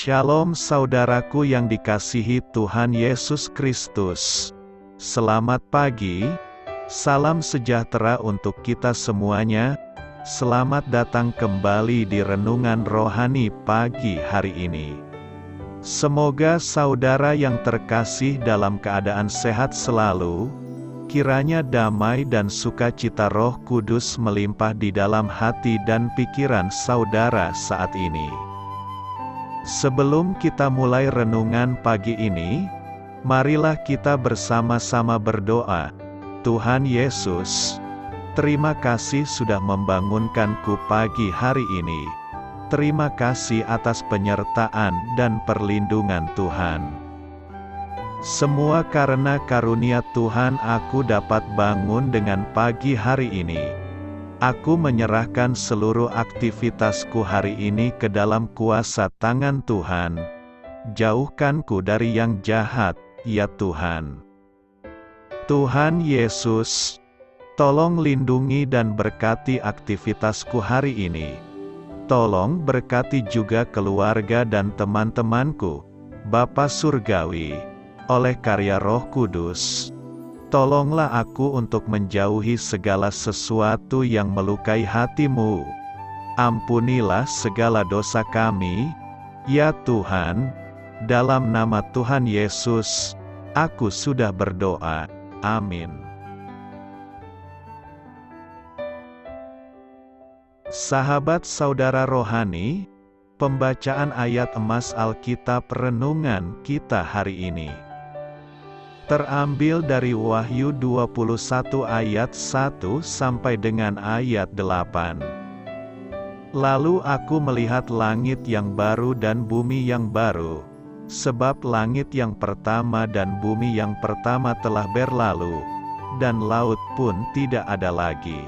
Shalom saudaraku yang dikasihi Tuhan Yesus Kristus. Selamat pagi, salam sejahtera untuk kita semuanya. Selamat datang kembali di Renungan Rohani pagi hari ini. Semoga saudara yang terkasih dalam keadaan sehat selalu. Kiranya damai dan sukacita Roh Kudus melimpah di dalam hati dan pikiran saudara saat ini. Sebelum kita mulai renungan pagi ini, marilah kita bersama-sama berdoa. Tuhan Yesus, terima kasih sudah membangunkanku pagi hari ini. Terima kasih atas penyertaan dan perlindungan Tuhan. Semua karena karunia Tuhan aku dapat bangun dengan pagi hari ini. Aku menyerahkan seluruh aktivitasku hari ini ke dalam kuasa tangan Tuhan. Jauhkanku dari yang jahat, ya Tuhan. Tuhan Yesus, tolong lindungi dan berkati aktivitasku hari ini. Tolong berkati juga keluarga dan teman-temanku, Bapa Surgawi, oleh karya Roh Kudus. Tolonglah aku untuk menjauhi segala sesuatu yang melukai hati-Mu. Ampunilah segala dosa kami, ya Tuhan. Dalam nama Tuhan Yesus, aku sudah berdoa. Amin. Sahabat saudara rohani, pembacaan ayat emas Alkitab renungan kita hari ini terambil dari Wahyu 21 ayat 1 sampai dengan ayat 8. Lalu aku melihat langit yang baru dan bumi yang baru, sebab langit yang pertama dan bumi yang pertama telah berlalu, dan laut pun tidak ada lagi.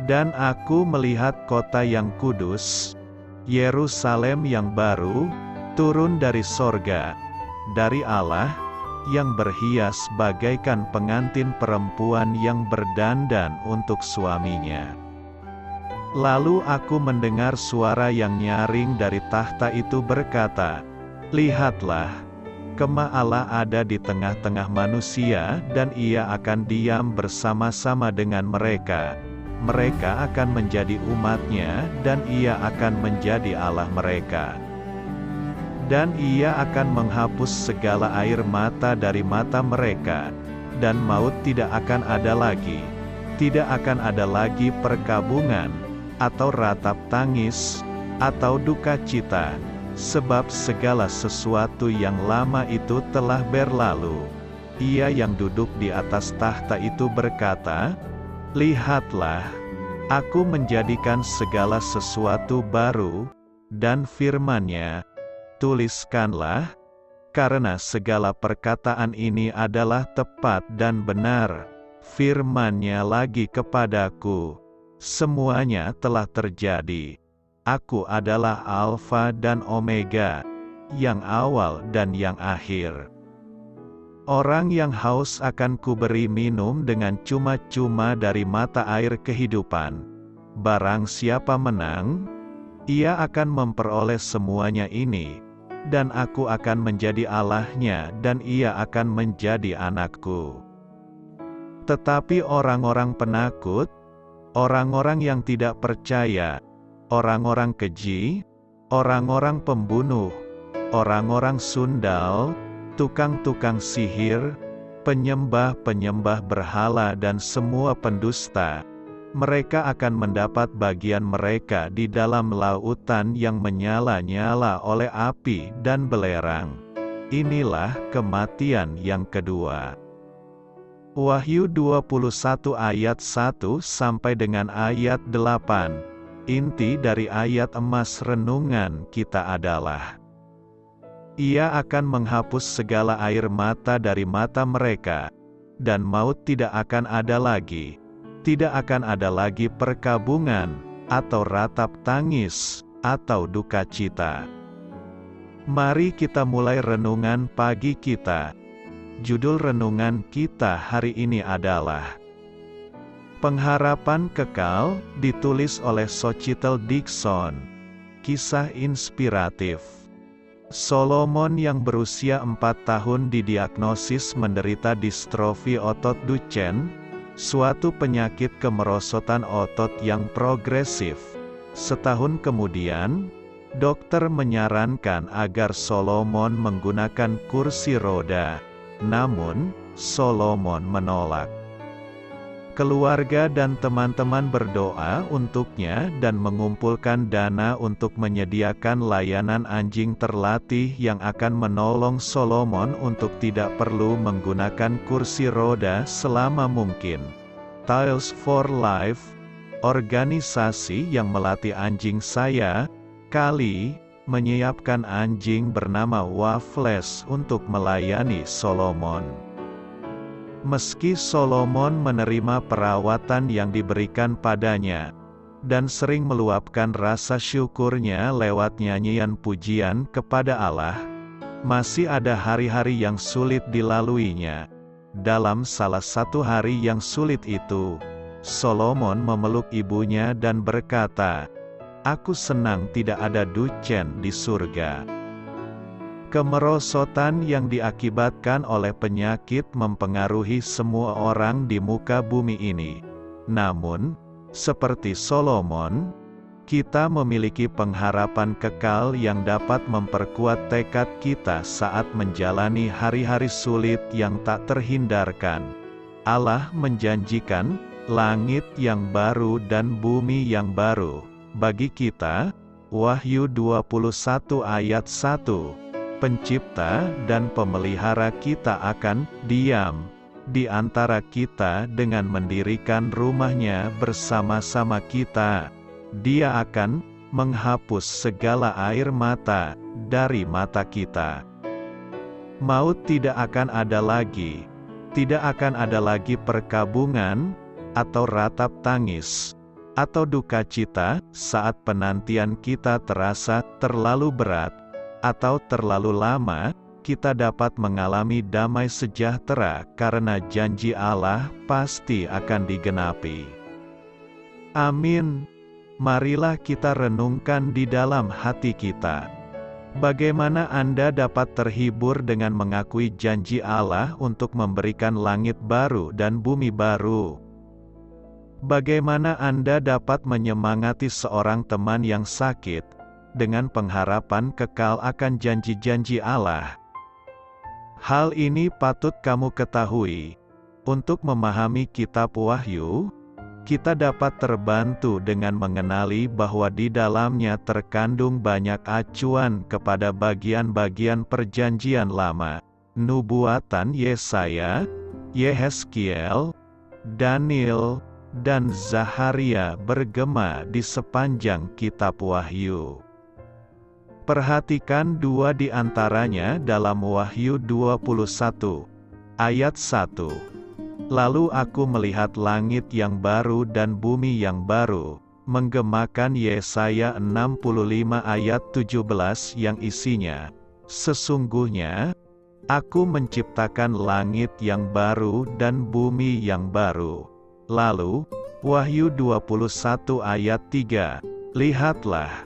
Dan aku melihat kota yang kudus, Yerusalem yang baru, turun dari sorga, dari Allah, yang berhias bagaikan pengantin perempuan yang berdandan untuk suaminya. Lalu aku mendengar suara yang nyaring dari tahta itu berkata, "Lihatlah, Kemah Allah ada di tengah-tengah manusia dan Ia akan diam bersama-sama dengan mereka. Mereka akan menjadi umat-Nya dan Ia akan menjadi Allah mereka. Dan Ia akan menghapus segala air mata dari mata mereka, dan maut tidak akan ada lagi. Tidak akan ada lagi perkabungan, atau ratap tangis, atau duka cita, sebab segala sesuatu yang lama itu telah berlalu." Ia yang duduk di atas tahta itu berkata, "Lihatlah, aku menjadikan segala sesuatu baru," dan firman-Nya, "Tuliskanlah, karena segala perkataan ini adalah tepat dan benar." Firman-Nya lagi kepadaku, "Semuanya telah terjadi. Aku adalah Alfa dan Omega, yang awal dan yang akhir. Orang yang haus akan kuberi minum dengan cuma-cuma dari mata air kehidupan. Barang siapa menang, ia akan memperoleh semuanya ini, dan aku akan menjadi Allah-Nya dan ia akan menjadi anakku. Tetapi orang-orang penakut, orang-orang yang tidak percaya, orang-orang keji, orang-orang pembunuh, orang-orang sundal, tukang-tukang sihir, penyembah-penyembah berhala dan semua pendusta, mereka akan mendapat bagian mereka di dalam lautan yang menyala-nyala oleh api dan belerang. Inilah kematian yang kedua." Wahyu 21 ayat 1 sampai dengan ayat 8. Inti dari ayat emas renungan kita adalah, Ia akan menghapus segala air mata dari mata mereka, dan maut tidak akan ada lagi. Tidak akan ada lagi perkabungan, atau ratap tangis, atau duka cita. Mari kita mulai renungan pagi kita. Judul renungan kita hari ini adalah Pengharapan Kekal, ditulis oleh Sochitel Dixon. Kisah inspiratif. Solomon yang berusia 4 tahun didiagnosis menderita distrofi otot Duchenne, suatu penyakit kemerosotan otot yang progresif. Setahun kemudian, dokter menyarankan agar Solomon menggunakan kursi roda. Namun, Solomon menolak. Keluarga dan teman-teman berdoa untuknya dan mengumpulkan dana untuk menyediakan layanan anjing terlatih yang akan menolong Solomon untuk tidak perlu menggunakan kursi roda selama mungkin. Tales for Life, organisasi yang melatih anjing saya, kali menyiapkan anjing bernama Waffles untuk melayani Solomon. Meski Solomon menerima perawatan yang diberikan padanya, dan sering meluapkan rasa syukurnya lewat nyanyian pujian kepada Allah, masih ada hari-hari yang sulit dilaluinya. Dalam salah satu hari yang sulit itu, Solomon memeluk ibunya dan berkata, "Aku senang tidak ada Duchenne di surga." Kemerosotan yang diakibatkan oleh penyakit mempengaruhi semua orang di muka bumi ini. Namun, seperti Solomon, kita memiliki pengharapan kekal yang dapat memperkuat tekad kita saat menjalani hari-hari sulit yang tak terhindarkan. Allah menjanjikan langit yang baru dan bumi yang baru bagi kita. Wahyu 21 ayat 1. Pencipta dan pemelihara kita akan diam di antara kita dengan mendirikan rumahnya bersama-sama kita. Dia akan menghapus segala air mata dari mata kita. Maut tidak akan ada lagi. Tidak akan ada lagi perkabungan, atau ratap tangis, atau duka cita saat penantian kita terasa terlalu berat, atau terlalu lama. Kita dapat mengalami damai sejahtera karena janji Allah pasti akan digenapi. Amin. Marilah kita renungkan di dalam hati kita. Bagaimana Anda dapat terhibur dengan mengakui janji Allah untuk memberikan langit baru dan bumi baru? Bagaimana Anda dapat menyemangati seorang teman yang sakit dengan pengharapan kekal akan janji-janji Allah? Hal ini patut kamu ketahui. Untuk memahami kitab Wahyu, kita dapat terbantu dengan mengenali bahwa di dalamnya terkandung banyak acuan kepada bagian-bagian perjanjian lama, nubuatan Yesaya, Yehezkiel, Daniel, dan Zaharia bergema di sepanjang kitab Wahyu. Perhatikan dua di antaranya dalam Wahyu 21, ayat 1. Lalu aku melihat langit yang baru dan bumi yang baru, menggemakan Yesaya 65 ayat 17 yang isinya, sesungguhnya, aku menciptakan langit yang baru dan bumi yang baru. Lalu, Wahyu 21 ayat 3, lihatlah,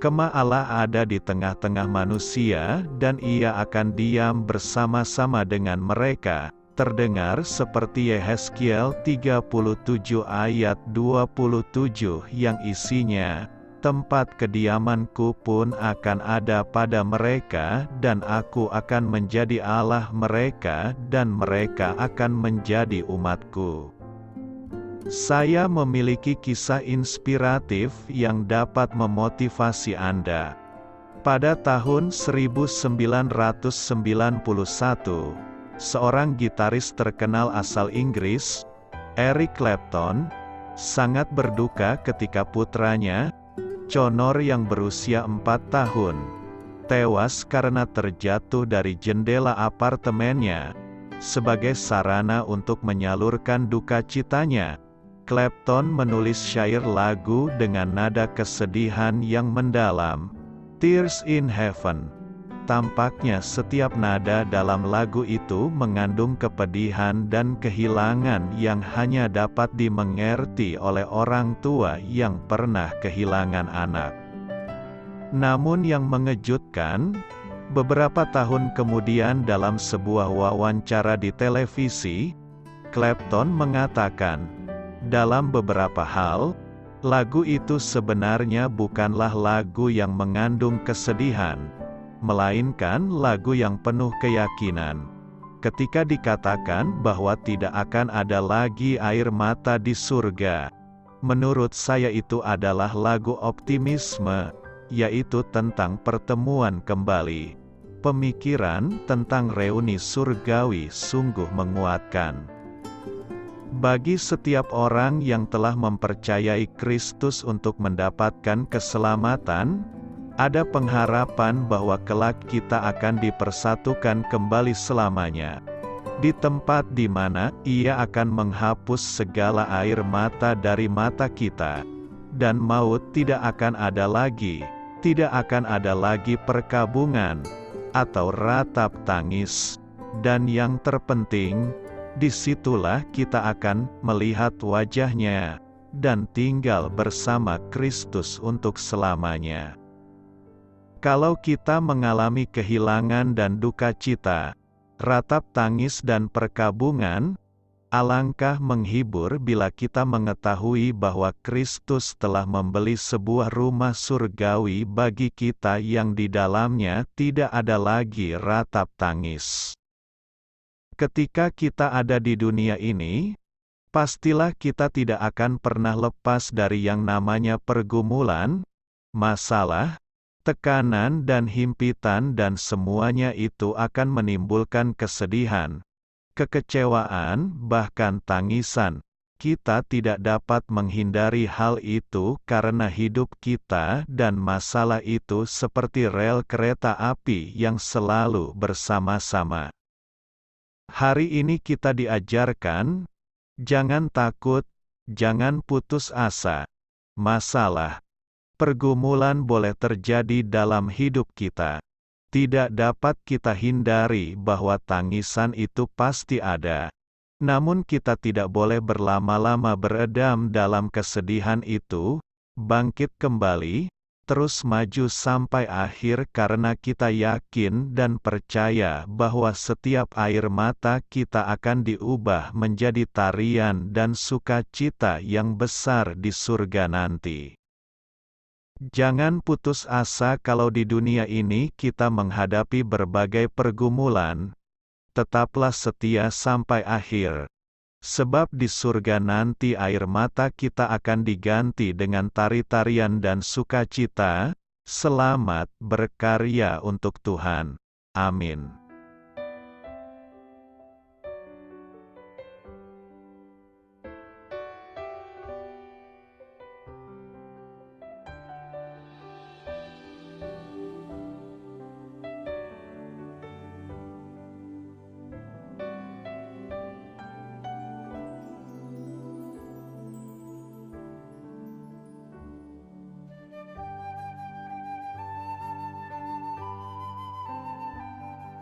kemah Allah ada di tengah-tengah manusia dan ia akan diam bersama-sama dengan mereka, terdengar seperti Yehezkiel 37 ayat 27 yang isinya, tempat kediamanku pun akan ada pada mereka dan aku akan menjadi Allah mereka dan mereka akan menjadi umatku. Saya memiliki kisah inspiratif yang dapat memotivasi Anda. Pada tahun 1991, seorang gitaris terkenal asal Inggris, Eric Clapton, sangat berduka ketika putranya, Connor yang berusia 4 tahun, tewas karena terjatuh dari jendela apartemennya. Sebagai sarana untuk menyalurkan duka citanya, Clapton menulis syair lagu dengan nada kesedihan yang mendalam, Tears in Heaven. Tampaknya setiap nada dalam lagu itu mengandung kepedihan dan kehilangan yang hanya dapat dimengerti oleh orang tua yang pernah kehilangan anak. Namun yang mengejutkan, Beberapa tahun kemudian dalam sebuah wawancara di televisi, Clapton mengatakan, dalam beberapa hal, lagu itu sebenarnya bukanlah lagu yang mengandung kesedihan, melainkan lagu yang penuh keyakinan. Ketika dikatakan bahwa tidak akan ada lagi air mata di surga, menurut saya itu adalah lagu optimisme, yaitu tentang pertemuan kembali. Pemikiran tentang reuni surgawi sungguh menguatkan. Bagi setiap orang yang telah mempercayai Kristus untuk mendapatkan keselamatan, ada pengharapan bahwa kelak kita akan dipersatukan kembali selamanya, di tempat di mana Ia akan menghapus segala air mata dari mata kita, dan maut tidak akan ada lagi, tidak akan ada lagi perkabungan, atau ratap tangis, dan yang terpenting, disitulah kita akan melihat wajah-Nya, dan tinggal bersama Kristus untuk selamanya. Kalau kita mengalami kehilangan dan duka cita, ratap tangis dan perkabungan, alangkah menghibur bila kita mengetahui bahwa Kristus telah membeli sebuah rumah surgawi bagi kita yang di dalamnya tidak ada lagi ratap tangis. Ketika kita ada di dunia ini, pastilah kita tidak akan pernah lepas dari yang namanya pergumulan, masalah, tekanan dan himpitan, dan semuanya itu akan menimbulkan kesedihan, kekecewaan, bahkan tangisan. Kita tidak dapat menghindari hal itu karena hidup kita dan masalah itu seperti rel kereta api yang selalu bersama-sama. Hari ini kita diajarkan, jangan takut, jangan putus asa. Masalah, pergumulan boleh terjadi dalam hidup kita. Tidak dapat kita hindari bahwa tangisan itu pasti ada. Namun kita tidak boleh berlama-lama beredam dalam kesedihan itu, bangkit kembali, terus maju sampai akhir karena kita yakin dan percaya bahwa setiap air mata kita akan diubah menjadi tarian dan sukacita yang besar di surga nanti. Jangan putus asa kalau di dunia ini kita menghadapi berbagai pergumulan. Tetaplah setia sampai akhir. Sebab di surga nanti air mata kita akan diganti dengan tari-tarian dan sukacita. Selamat berkarya untuk Tuhan. Amin.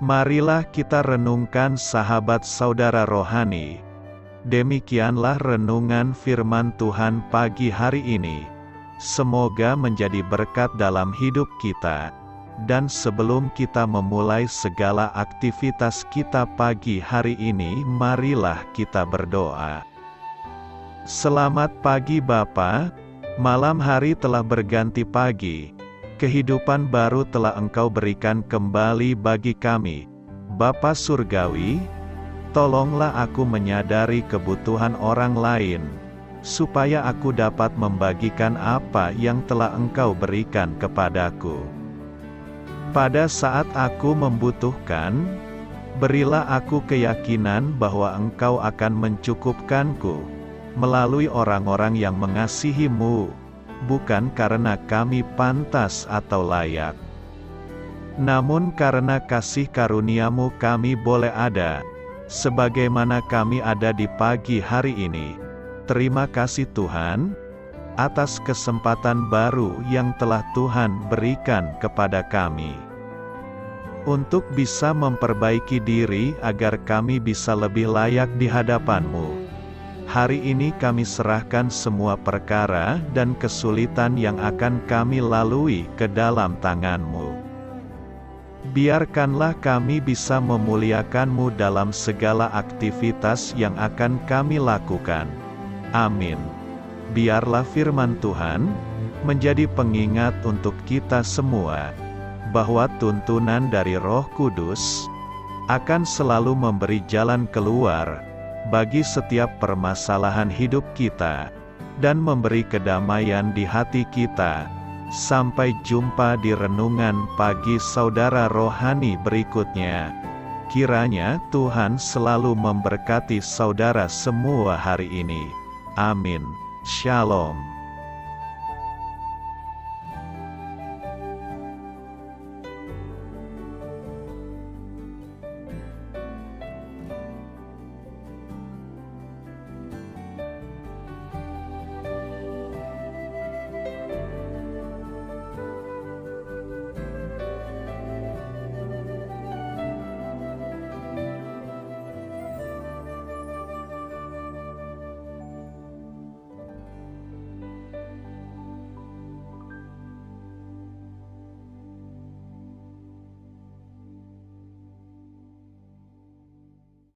Marilah kita renungkan sahabat saudara rohani. Demikianlah renungan firman Tuhan pagi hari ini. Semoga menjadi berkat dalam hidup kita. Dan sebelum kita memulai segala aktivitas kita pagi hari ini, marilah kita berdoa. Selamat pagi Bapa, malam hari telah berganti pagi. Kehidupan baru telah Engkau berikan kembali bagi kami. Bapa Surgawi, tolonglah aku menyadari kebutuhan orang lain, supaya aku dapat membagikan apa yang telah Engkau berikan kepadaku. Pada saat aku membutuhkan, berilah aku keyakinan bahwa Engkau akan mencukupkanku, melalui orang-orang yang mengasihi-Mu, bukan karena kami pantas atau layak, namun karena kasih karunia-Mu kami boleh ada, sebagaimana kami ada di pagi hari ini. Terima kasih Tuhan, atas kesempatan baru yang telah Tuhan berikan kepada kami, untuk bisa memperbaiki diri agar kami bisa lebih layak di hadapan-Mu. Hari ini kami serahkan semua perkara dan kesulitan yang akan kami lalui ke dalam tangan-Mu. Biarkanlah kami bisa memuliakan-Mu dalam segala aktivitas yang akan kami lakukan. Amin. Biarlah firman Tuhan menjadi pengingat untuk kita semua, bahwa tuntunan dari Roh Kudus akan selalu memberi jalan keluar bagi setiap permasalahan hidup kita, dan memberi kedamaian di hati kita. Sampai jumpa di renungan pagi saudara rohani berikutnya. Kiranya Tuhan selalu memberkati saudara semua hari ini. Amin. Shalom.